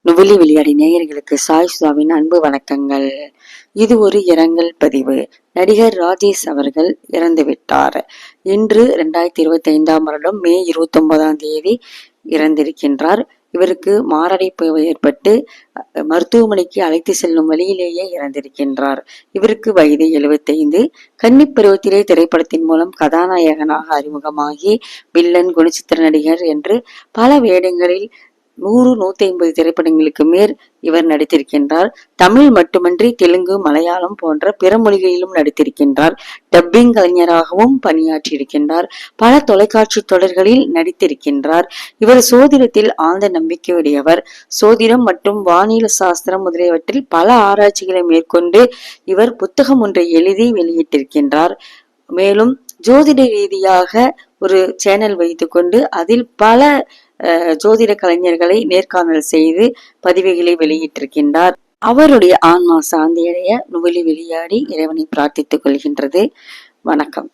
நுவலி விளையாடி நேயர்களுக்கு சாய் சுதாவின் அன்பு வணக்கங்கள். இது ஒரு இரங்கல் பதிவு. நடிகர் ராஜேஷ் அவர்கள் இறந்துவிட்டார். இன்று 2025 மே 29 இறந்திருக்கின்றார். இவருக்கு மாரடைப்பு ஏற்பட்டு மருத்துவமனைக்கு அழைத்து செல்லும் வழியிலேயே இறந்திருக்கின்றார். இவருக்கு வயது 75. கன்னிப்பருவத்திலே திரைப்படத்தின் மூலம் கதாநாயகனாக அறிமுகமாகி வில்லன், குணச்சித்திர நடிகர் என்று பல வேடங்களில் 100-150 திரைப்படங்களுக்கு மேல் இவர் நடித்திருக்கின்றார். தமிழ் மட்டுமன்றி தெலுங்கு, மலையாளம் போன்ற பிற மொழிகளிலும் நடித்திருக்கின்றார். டப்பிங் கலைஞராகவும் பணியாற்றியிருக்கின்றார். பல தொலைக்காட்சி தொடர்களில் நடித்திருக்கின்றார். இவர் சோதிடத்தில் ஆழ்ந்த நம்பிக்கையுடையவர். சோதிடம் மற்றும் வானியல் சாஸ்திரம் முதலியவற்றில் பல ஆராய்ச்சிகளை மேற்கொண்டு இவர் புத்தகம் ஒன்றை எழுதி வெளியிட்டிருக்கின்றார். மேலும் ஜோதிட ரீதியாக ஒரு சேனல் வைத்துக்கொண்டு அதில் பல ஜோதிட கலைஞர்களை நேர்காணல் செய்து பதிவுகளை வெளியிட்டிருக்கின்றார். அவருடைய ஆன்மா சாந்தியடைய நுவலி விளையாடி இறைவனை பிரார்த்தித்துக் கொள்கின்றது. வணக்கம்.